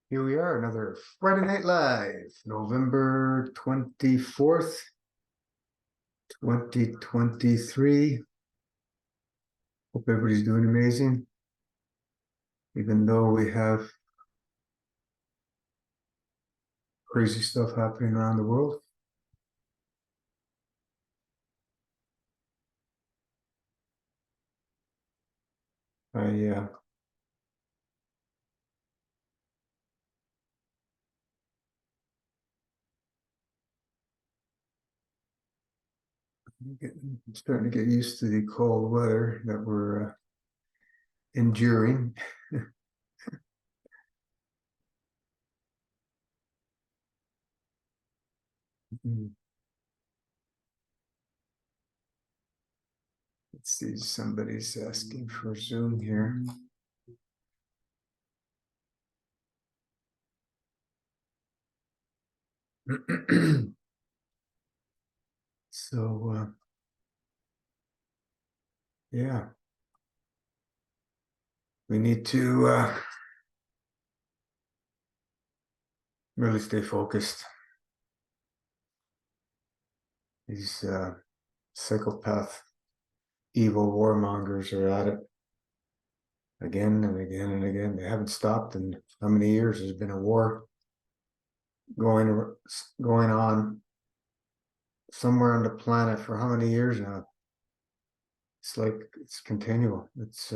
Here we are, another Friday Night Live, November 24th, 2023. Hope everybody's doing amazing, even though we have crazy stuff happening around the world. I'm starting to get used to the cold weather that we're enduring. Let's see, somebody's asking for Zoom here. So, yeah, we need to really stay focused. These psychopath, evil warmongers are at it again and again and again. They haven't stopped. And how many years there's been a war going on somewhere on the planet for how many years now? It's like it's continual. It's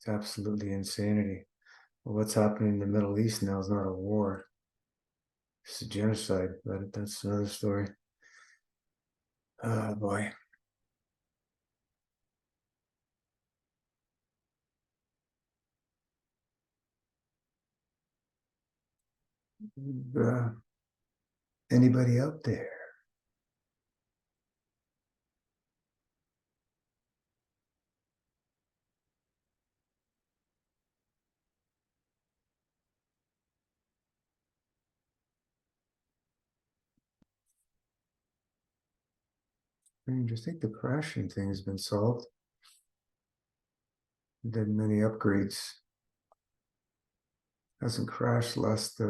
absolutely insanity. Well, what's happening in the Middle East now is not a war. It's a genocide, but that's another story. Oh boy. Anybody out there? I just think the crashing thing has been solved. Did many upgrades. Hasn't crashed last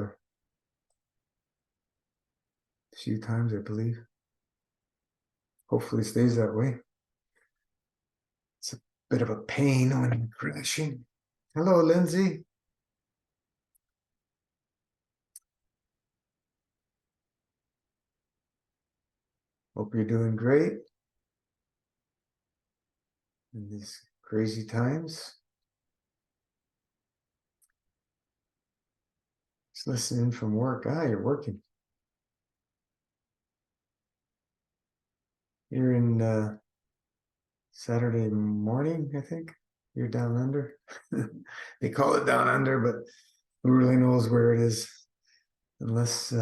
few times, I believe. Hopefully it stays that way. It's a bit of a pain when I'm crashing. Hello, Lindsay. Hope you're doing great in these crazy times. Just listening from work. Ah, you're working. You're in Saturday morning, I think. You're down under. They call it down under, but who really knows where it is unless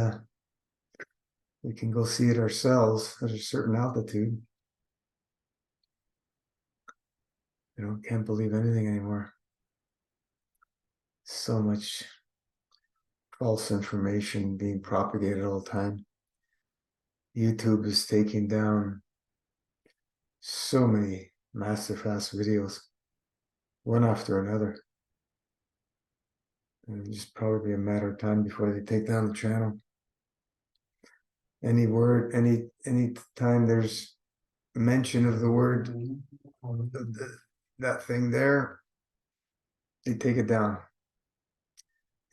we can go see it ourselves at a certain altitude. Can't believe anything anymore. So much false information being propagated all the time. YouTube is taking down so many massive ass videos, one after another. And it'll just probably a matter of time before they take down the channel. Any word, any time there's mention of the word, that thing there, they take it down.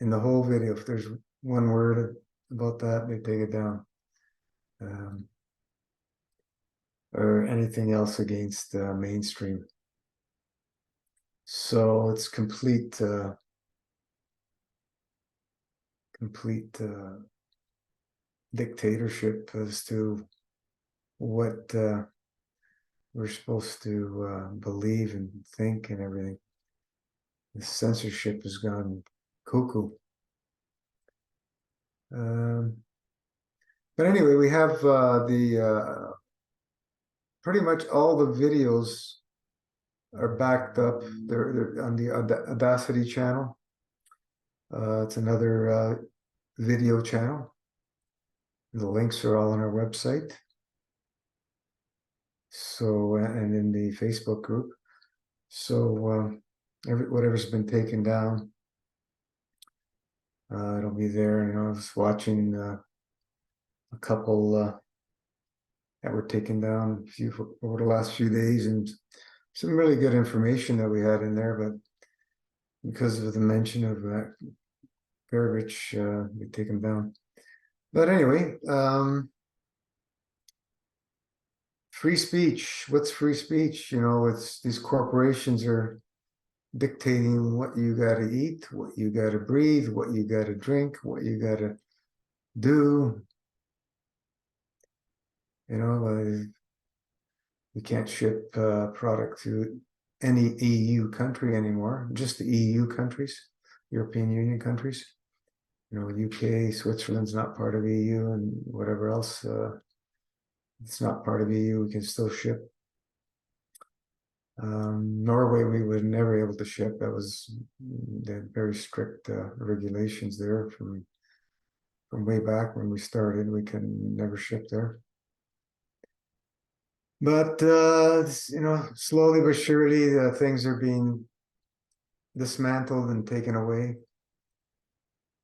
In the whole video, if there's one word about that, they take it down. Or anything else against mainstream. So it's complete dictatorship as to what we're supposed to believe and think and everything. The censorship has gone cuckoo. But anyway, we have the pretty much all the videos are backed up. They're on the Audacity channel. It's another video channel. The links are all on our website. So, and in the Facebook group. So, whatever's been taken down It'll be there. You know, I was watching a couple that were taken down over the last few days, and some really good information that we had in there. But because of the mention of Garbage, we take them down. But anyway, free speech. What's free speech? You know, it's these corporations are dictating what you got to eat, what you got to breathe, what you got to drink, what you got to do. You know, you can't ship product to any EU country anymore, just the EU countries, European Union countries. You know, UK, Switzerland's not part of EU, and whatever else it's not part of EU, we can still ship. Norway, we were never able to ship. That was they had very strict regulations there from way back when we started. We can never ship there. But you know, slowly but surely, things are being dismantled and taken away,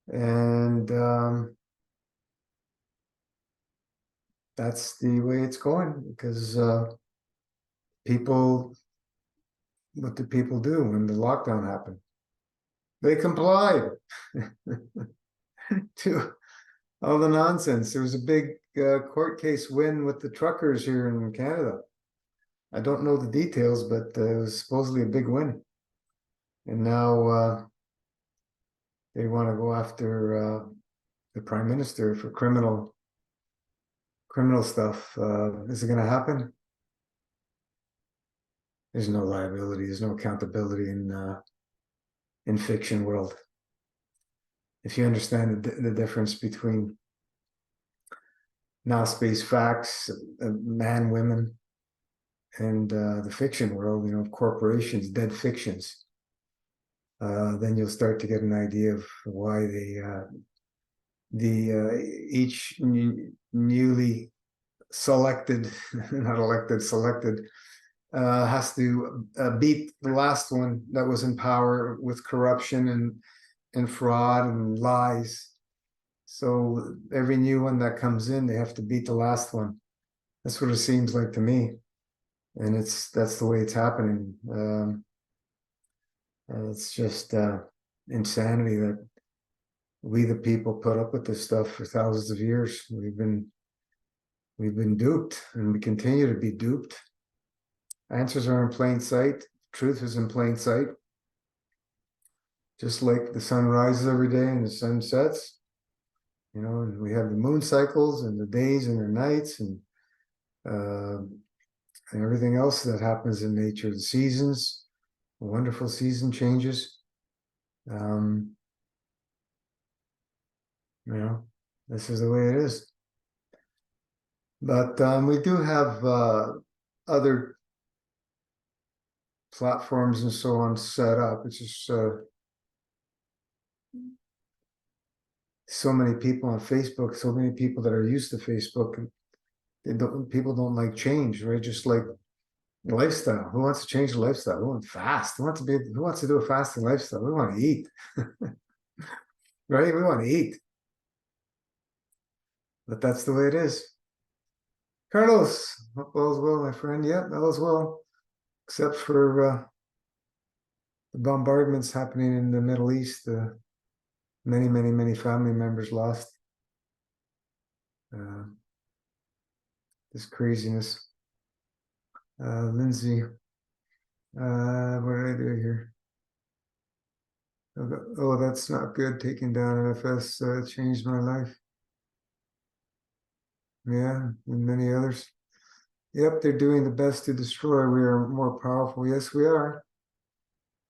and that's the way it's going. Because people, what did people do when the lockdown happened? They complied to all the nonsense. There was a big court case win with the truckers here in Canada. I don't know the details, but it was supposedly a big win. And now they want to go after the Prime Minister for criminal stuff. Is it going to happen? There's no liability. There's no accountability in fiction world. If you understand the difference between mass-based facts, man, women, and the fiction world, you know, corporations, dead fictions, then you'll start to get an idea of why each newly selected, not elected, selected, has to beat the last one that was in power with corruption and fraud and lies. So every new one that comes in, they have to beat the last one. That's what it seems like to me, and that's the way it's happening. It's just insanity that we, the people, put up with this stuff for thousands of years. We've been duped, and we continue to be duped. Answers are in plain sight. Truth is in plain sight. Just like the sun rises every day and the sun sets, you know, and we have the moon cycles and the days and the nights and everything else that happens in nature, the seasons, wonderful season changes. You know, this is the way it is. But we do have other platforms and so on set up. It's just so many people on Facebook, so many people that are used to Facebook, and people don't like change, right? Just like lifestyle. Who wants to change the lifestyle? Who wants fast? Who wants to do a fasting lifestyle? We want to eat. Right? We want to eat. But that's the way it is. Carlos, hope all is well, my friend. Yep, all is well. Except for the bombardments happening in the Middle East. Many family members lost. This craziness. Lindsay, what did I do here? Oh, that's not good. Taking down NFS changed my life. Yeah, and many others. Yep, they're doing the best to destroy. We are more powerful. Yes, we are.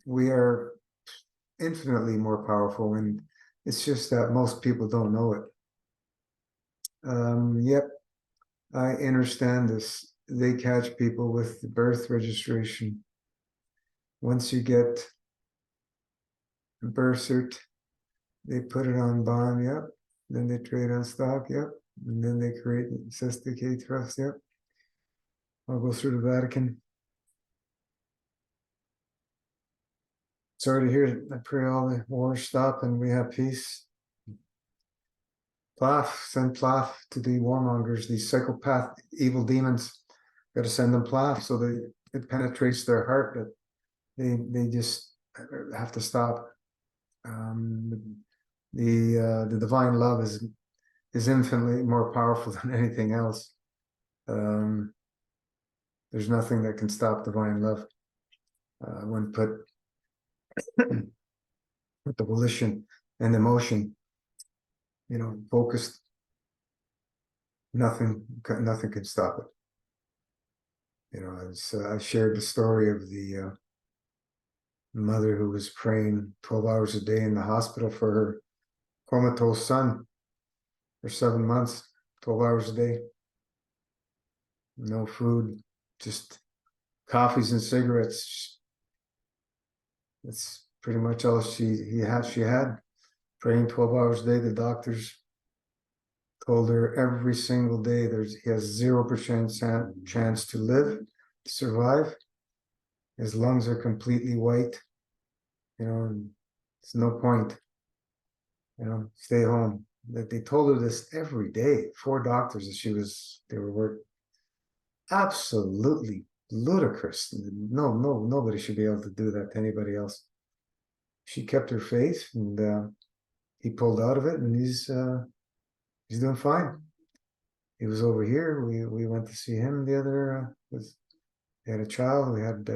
We are infinitely more powerful, and it's just that most people don't know it. Yep, I understand this. They catch people with the birth registration. Once you get a birth cert, they put it on bond. Yep. Then they trade on stock. Yep. And then they create Cestui Trust. Yep. I'll go through the Vatican. Sorry to hear. I pray all the wars stop and we have peace. Plath, send Plath to the warmongers, these psychopath evil demons. Got to send them Plath so that it penetrates their heart that they just have to stop. The divine love is infinitely more powerful than anything else. There's nothing that can stop divine love when put with the volition and emotion, focused. Nothing can stop it. I shared the story of the mother who was praying 12 hours a day in the hospital for her comatose son for 7 months, 12 hours a day, no food, just coffees and cigarettes. That's pretty much all she had. Praying 12 hours a day. The doctors told her every single day he has 0% chance to live, to survive. His lungs are completely white. It's no point. Stay home. That they told her this every day. 4 doctors that they were working. Absolutely ludicrous. No, nobody should be able to do that to anybody else. She kept her faith, and he pulled out of it, and he's doing fine. He was over here. We went to see him the other. They had a child. We had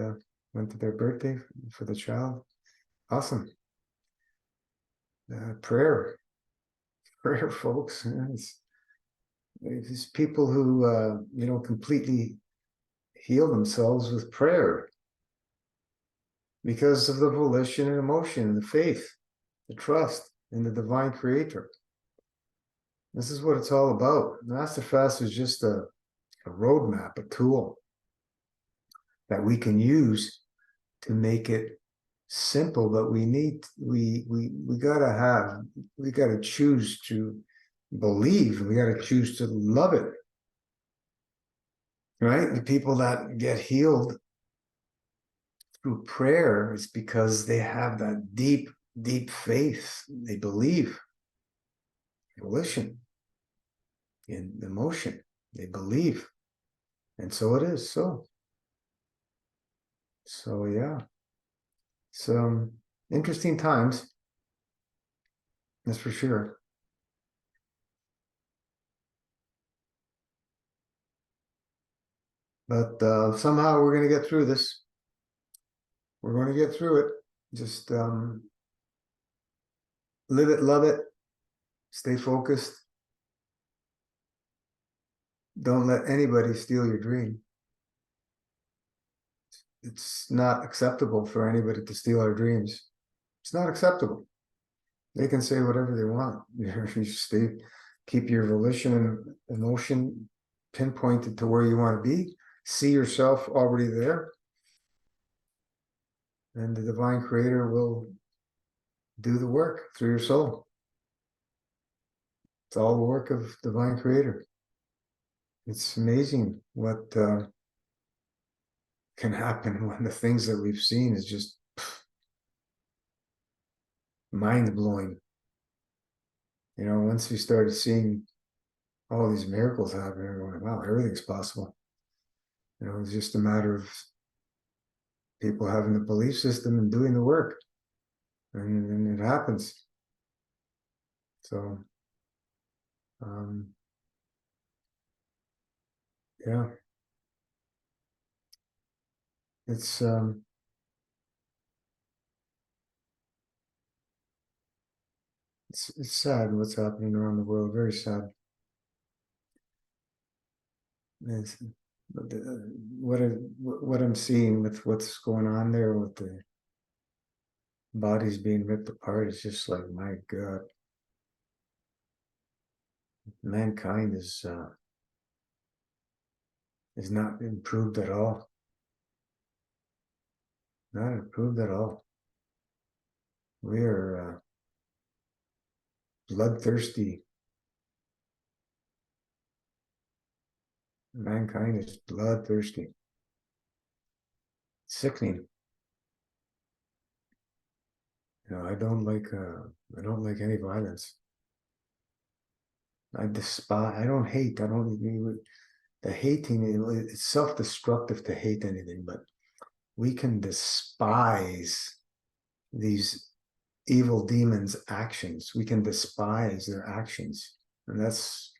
went to their birthday for the child. Awesome. Prayer, folks. It's people who completely heal themselves with prayer because of the volition and emotion, the faith, the trust in the divine creator. This is what it's all about. Master Fast is just a roadmap, a tool that we can use to make it simple, but we gotta choose to believe. We gotta choose to love it. Right? The people that get healed through prayer is because they have that deep, deep faith. They believe. Volition, in emotion. They believe. And so it is. So yeah. Some interesting times. That's for sure. But somehow we're going to get through this. We're going to get through it. Just live it, love it, stay focused. Don't let anybody steal your dream. It's not acceptable for anybody to steal our dreams. It's not acceptable. They can say whatever they want. You keep your volition and emotion pinpointed to where you want to be. See yourself already there. And the divine creator will do the work through your soul. It's all the work of divine creator. It's amazing what can happen when the things that we've seen is just mind-blowing. Once we started seeing all these miracles happening, we're going, wow, everything's possible. It's just a matter of people having the belief system and doing the work. And it happens. So, yeah. It's sad what's happening around the world. Very sad. What I'm seeing with what's going on there with the bodies being ripped apart is just like, my God, mankind is not improved at all. Not improved at all. We are bloodthirsty. Mankind is bloodthirsty. Sickening. I don't like any violence. I despise, I don't hate, I don't, the hating, it's self-destructive to hate anything, but we can despise these evil demons' actions. We can despise their actions. And that's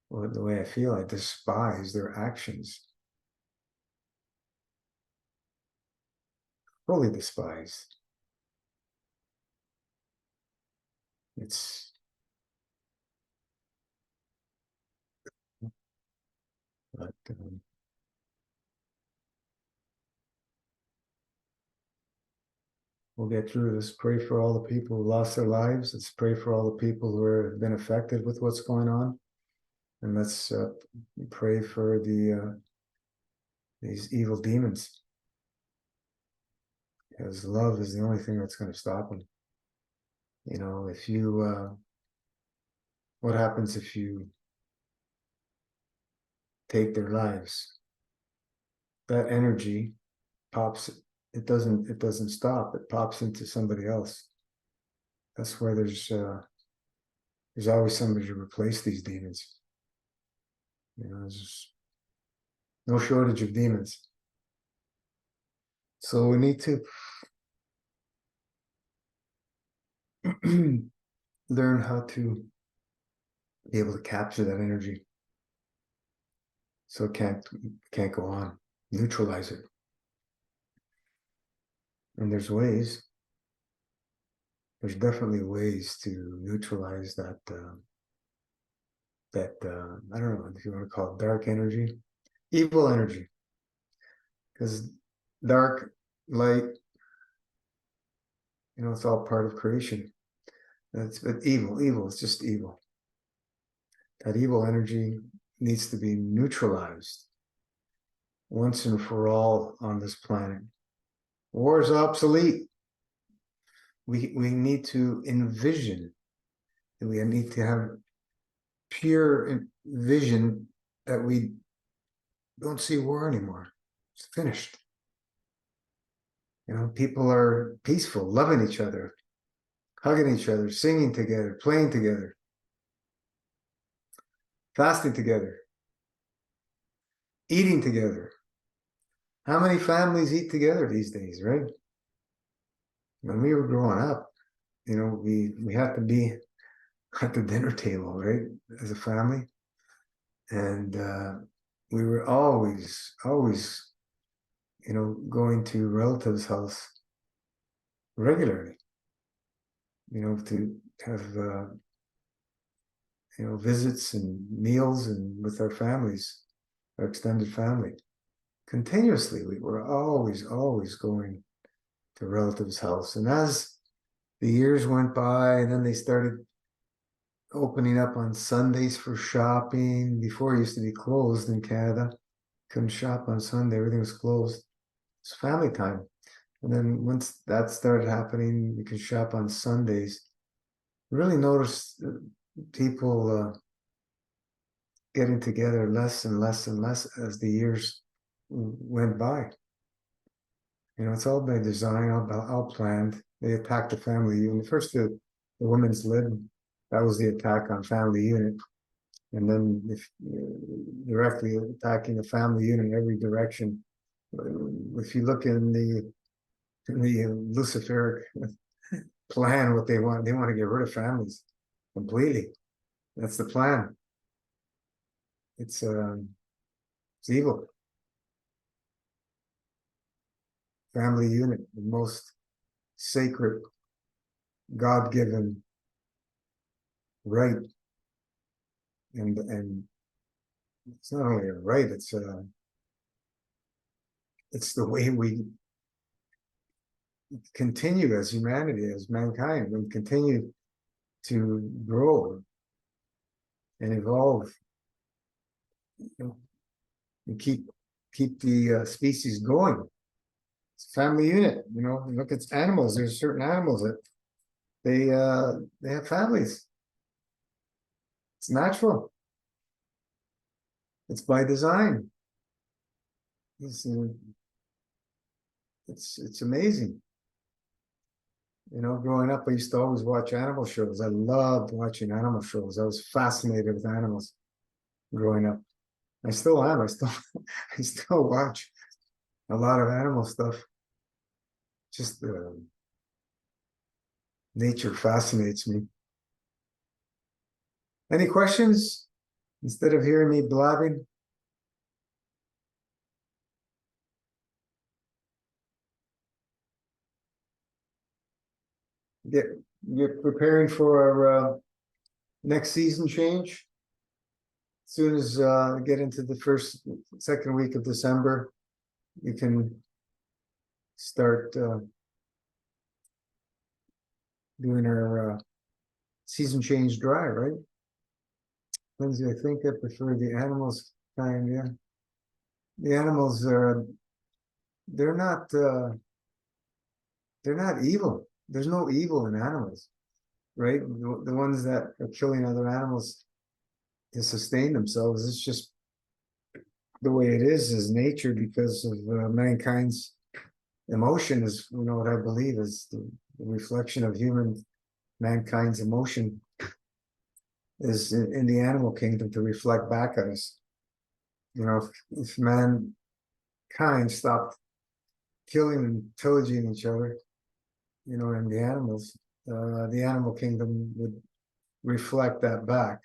the way I feel. I despise their actions. Fully despise. It's, but we'll get through this. Pray for all the people who lost their lives. Let's pray for all the people who have been affected with what's going on. And let's pray for these evil demons. Because love is the only thing that's going to stop them. You know, if you, what happens if you take their lives? That energy pops, it doesn't stop, it pops into somebody else. That's where there's always somebody to replace these demons. You know, there's no shortage of demons. So we need to learn how to be able to capture that energy so it can't go on. Neutralize it. And there's definitely ways to neutralize that I don't know if you want to call it dark energy, evil energy. Because dark, light, you know, it's all part of creation. But evil is just evil. That evil energy needs to be neutralized once and for all on this planet. War is obsolete. We need to envision, and we need to have pure vision that we don't see war anymore. It's finished. You know, people are peaceful, loving each other, hugging each other, singing together, playing together, fasting together, eating together. How many families eat together these days, right? When we were growing up, you know, we had to be at the dinner table, right, as a family, and we were always, you know, going to relatives' house regularly, you know, to have you know, visits and meals and with our families, our extended family. Continuously, we were always going to relatives' house. And as the years went by, and then they started opening up on Sundays for shopping. Before it used to be closed in Canada. Couldn't shop on Sunday, everything was closed. It's family time. And then once that started happening, you could shop on Sundays. Really noticed people getting together less and less and less as the years went by. You know, it's all by design, all planned. They attacked the family unit. First, the women's lib, that was the attack on family unit. And then if directly attacking the family unit in every direction. If you look in the Luciferic plan, what they want to get rid of families completely. That's the plan. It's evil. Family unit, the most sacred, God-given right, and it's not only a right, it's the way we continue as humanity, as mankind, and continue to grow and evolve, you know, and keep the species going. It's a family unit, you know. Look at animals. There's certain animals that they have families. It's natural. It's by design. It's amazing. You know, growing up, I used to always watch animal shows. I loved watching animal shows. I was fascinated with animals growing up. I still am. I still, I still watch a lot of animal stuff. Just nature fascinates me. Any questions? Instead of hearing me blabbing? Get get preparing for our next season change. As soon as get into the second week of December, you can start doing our season change drive, right? Lindsay, I think I prefer the animals kind, yeah. The animals are they're not evil. There's no evil in animals, right? The ones that are killing other animals to sustain themselves, it's just the way it is nature because of mankind's emotion is, you know, what I believe is the reflection of mankind's emotion is in the animal kingdom to reflect back at us. You know, if mankind stopped killing and pillaging each other, you know, and the animal kingdom would reflect that back.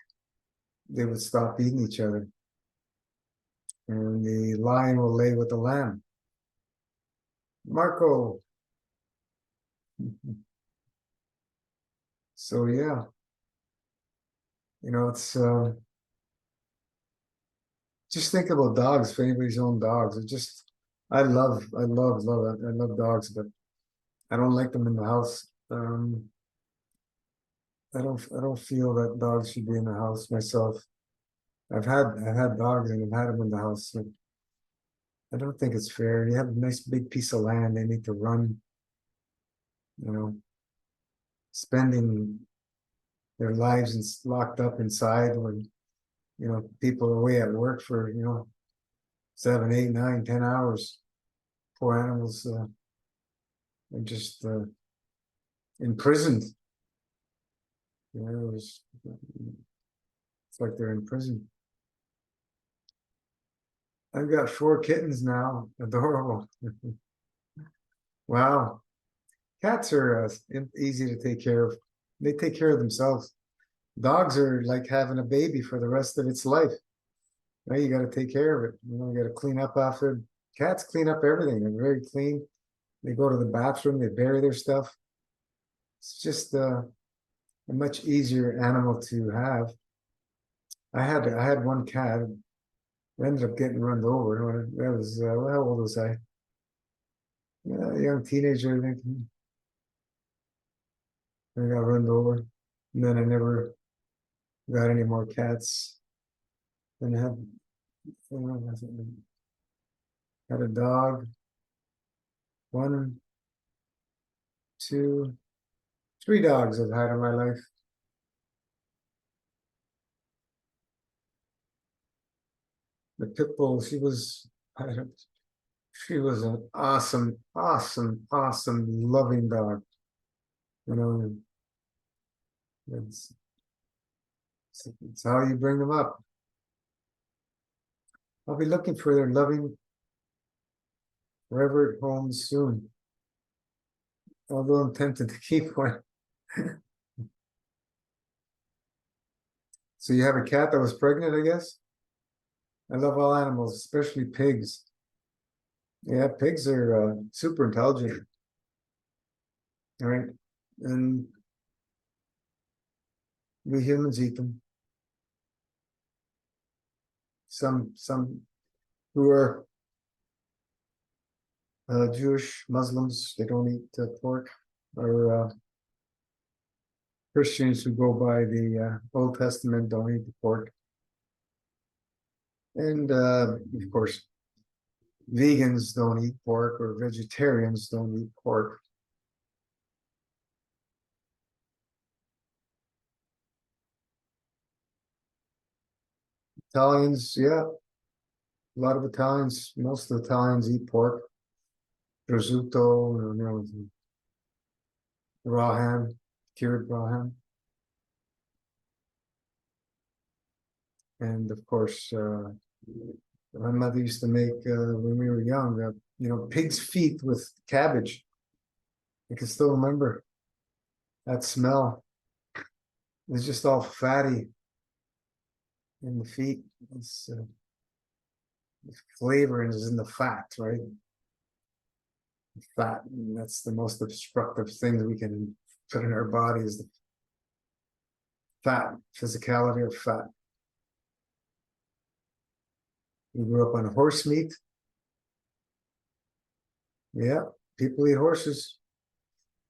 They would stop eating each other. And the lion will lay with the lamb. Marco. So yeah, you know, it's just think about dogs. If anybody's own dogs, it just I love dogs, but I don't like them in the house. I don't feel that dogs should be in the house myself. I've had dogs and I've had them in the house. So I don't think it's fair. You have a nice big piece of land, they need to run, you know, spending their lives locked up inside when, you know, people are away at work for, you know, 7, 8, 9, 10 hours. Poor animals are just imprisoned. You know, it's like they're in prison. I've got 4 kittens now. Adorable. Wow. Cats are easy to take care of. They take care of themselves. Dogs are like having a baby for the rest of its life. Right? You got to take care of it. You know, you got to clean up after. Cats clean up everything. They're very clean. They go to the bathroom. They bury their stuff. It's just a much easier animal to have. I had one cat. I ended up getting run over. When I was how old was I? A young teenager, I think. I got run over, and then I never got any more cats. And I had a dog. 1, 2, 3 dogs I've had in my life. The pit bull, she was an awesome, awesome, awesome, loving dog. You know, it's, it's how you bring them up. I'll be looking for their loving forever homes soon. Although I'm tempted to keep one. So you have a cat that was pregnant, I guess? I love all animals, especially pigs. Yeah, pigs are super intelligent. All right. And we humans eat them. Some who are Jewish Muslims, they don't eat pork, or Christians who go by the Old Testament don't eat the pork. And of course, vegans don't eat pork, or vegetarians don't eat pork. Italians, yeah, a lot of Italians, most of the Italians eat pork, prosciutto, you know, raw ham, cured raw ham. And of course, my mother used to make when we were young, pig's feet with cabbage. I can still remember that smell. It's just all fatty in the feet. It's the flavor is in the fat, right? The fat, and that's the most obstructive thing that we can put in our body is the fat, physicality of fat. We grew up on horse meat. Yeah, people eat horses.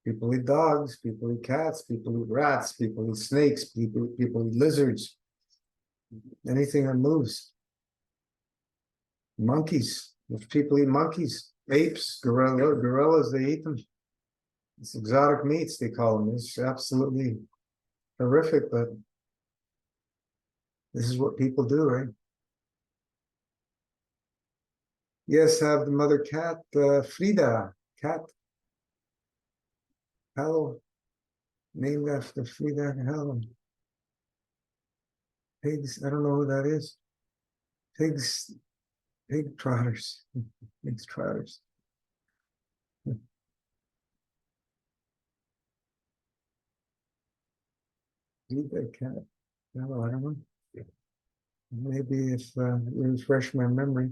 People eat dogs. People eat cats. People eat rats. People eat snakes. People eat lizards. Anything that moves. Monkeys. If people eat monkeys, apes, gorillas, they eat them. It's exotic meats, they call them. It's absolutely horrific, but this is what people do, right? Yes, I have the mother cat, Frida, cat. Hello, named after Frida Kahlo. Pigs, I don't know who that is. Pigs, pig trotters, pigs trotters. Frida cat. No, I don't know. Maybe if refresh my memory.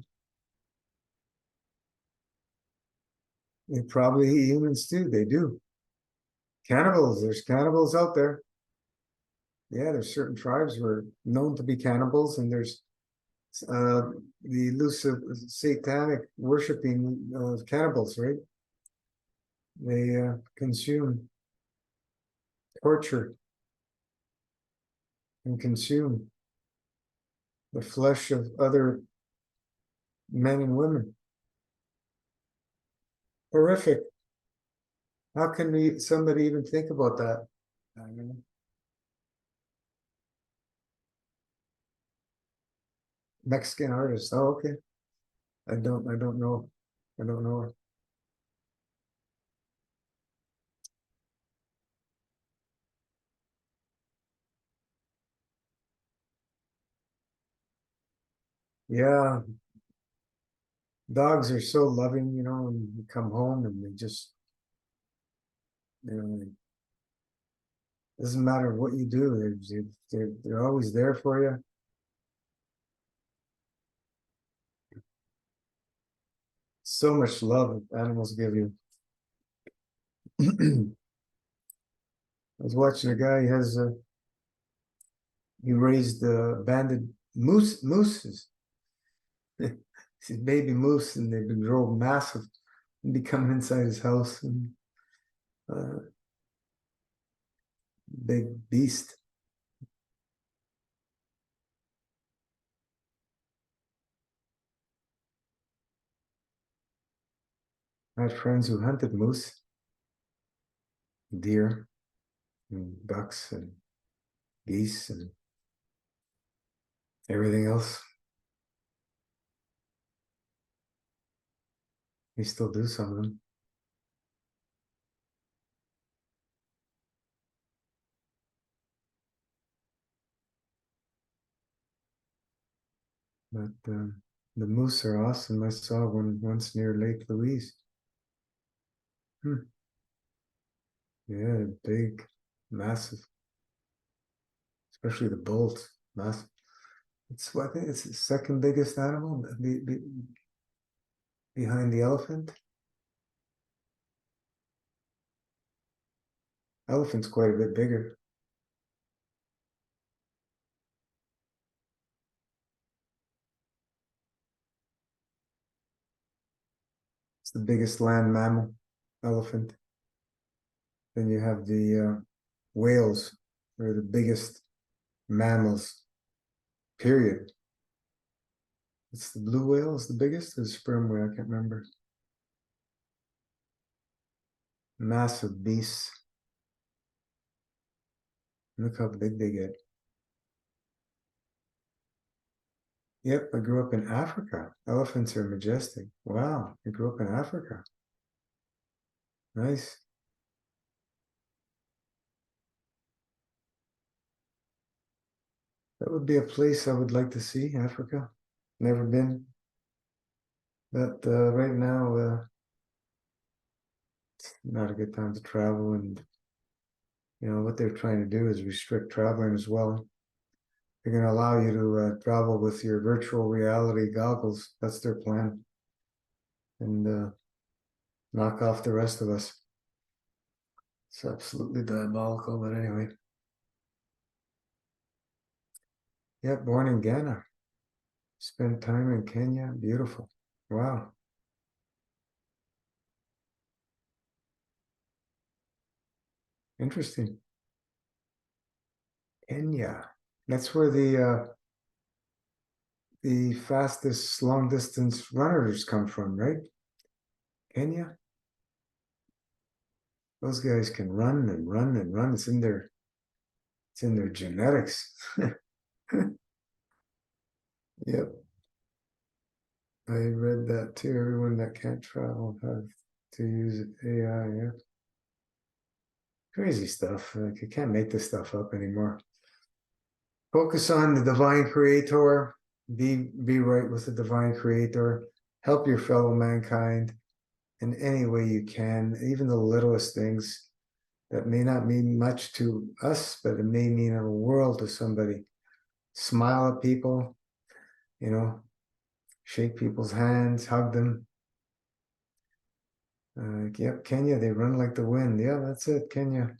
They probably eat humans too. They do. Cannibals. There's cannibals out there. Yeah, there's certain tribes who are known to be cannibals, and there's the elusive satanic worshiping of cannibals, right? They consume, torture, and consume the flesh of other men and women. Horrific. How can somebody even think about that? I don't know. Mexican artist. Oh, okay. I don't know. I don't know. Yeah, dogs are so loving, and you come home and they just, it doesn't matter what you do, they're always there for you. So much love animals give you. I was watching a guy, he raised banded mooses. His baby moose, and they've been grown massive and become inside his house, and uh, big beast. I had friends who hunted moose, deer, and ducks, and geese, and everything else. We still do some of them. But the moose are awesome. I saw one once near Lake Louise. Hmm. Yeah, big, massive, especially the bulls, massive. I think it's the second biggest animal behind the elephant. Elephant's quite a bit bigger. It's the biggest land mammal, elephant. Then you have the whales. They're the biggest mammals, period. It's the blue whale is the biggest, or the sperm whale, I can't remember. Massive beasts. Look how big they get. Yep, I grew up in Africa. Elephants are majestic. Wow, I grew up in Africa. Nice. That would be a place I would like to see, Africa. Never been. But right now, it's not a good time to travel. And, what they're trying to do is restrict traveling as well. They're going to allow you to travel with your virtual reality goggles. That's their plan. And knock off the rest of us. It's absolutely diabolical, but anyway. Yeah, born in Ghana. Spent time in Kenya. Beautiful. Wow. Interesting. Kenya. That's where the fastest long distance runners come from, right? Kenya. Those guys can run and run and run. It's in their genetics. Yep. I read that too. Everyone that can't travel have to use AI. Yeah. Crazy stuff. Like, you can't make this stuff up anymore. Focus on the divine creator. Be right with the divine creator. Help your fellow mankind in any way you can, even the littlest things that may not mean much to us, but it may mean a world to somebody. Smile at people, shake people's hands, hug them. Yep, Kenya, they run like the wind. Yeah, that's it, Kenya.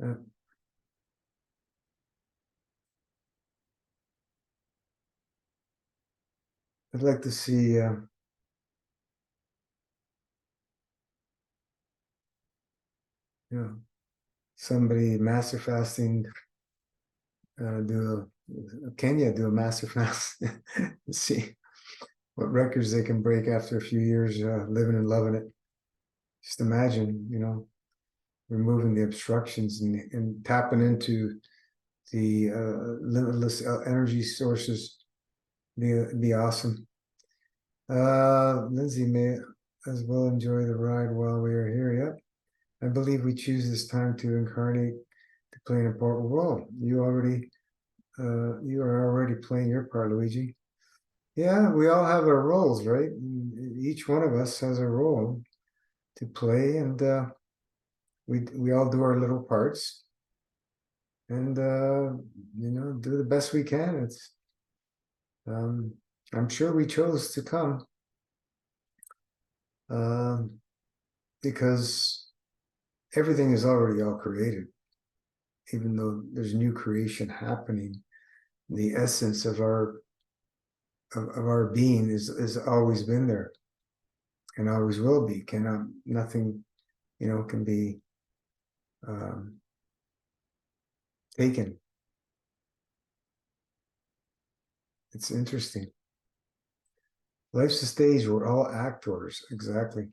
Uh, I'd like to see somebody master fasting, Kenya do a master fast, see what records they can break after a few years living and loving it. Just imagine, removing the obstructions and tapping into the limitless energy sources. Be awesome. Lindsay may as well enjoy the ride while we are here. Yep. I believe we choose this time to incarnate to play an important role. You are already playing your part, Luigi. Yeah, we all have our roles, right? Each one of us has a role to play, and we all do our little parts, and do the best we can. It's I'm sure we chose to come because everything is already all created, even though there's new creation happening. The essence of our being is always been there and always will be. Nothing can be taken. It's interesting. Life's a stage. We're all actors. Exactly.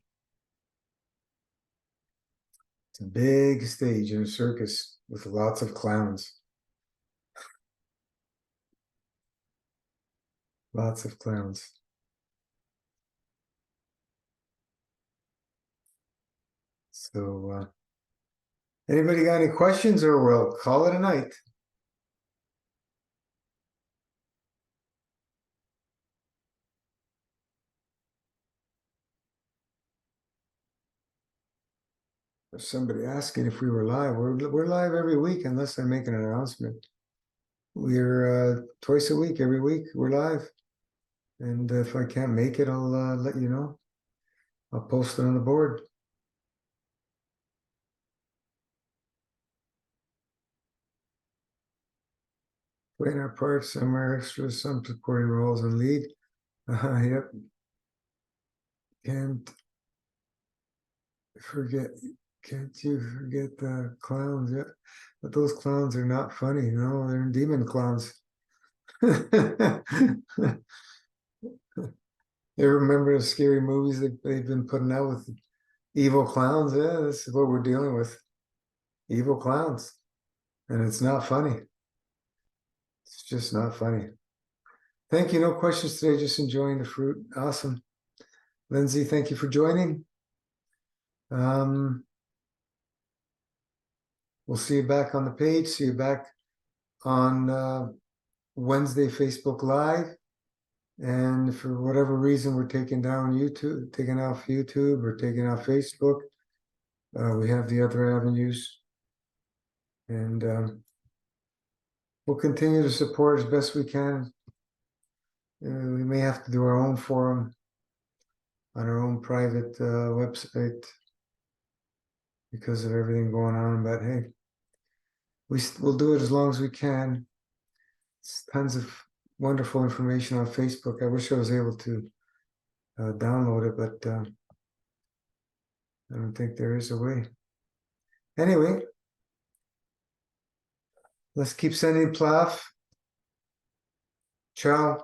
It's a big stage in a circus with lots of clowns. Lots of clowns. So, anybody got any questions, or we'll call it a night? There's somebody asking if we were live. We're live every week unless I make an announcement. We're twice a week, every week we're live. And if I can't make it, I'll let you know. I'll post it on the board. Playing our parts, some are extras, some supporting roles and lead. Yep. Can't you forget the clowns? Yeah, but those clowns are not funny. No, they're demon clowns. You remember the scary movies that they've been putting out with evil clowns? Yeah, this is what we're dealing with. Evil clowns. And it's not funny. It's just not funny. Thank you. No questions today. Just enjoying the fruit. Awesome. Lindsay, thank you for joining. we'll see you back on the page. See you back on Wednesday, Facebook Live. And for whatever reason, we're taking off YouTube or taking off Facebook. We have the other avenues. And we'll continue to support as best we can. We may have to do our own forum on our own private website because of everything going on, but hey, we'll do it as long as we can. It's tons of wonderful information on Facebook. I wish I was able to download it, but I don't think there is a way. Anyway, let's keep sending Plath. Ciao.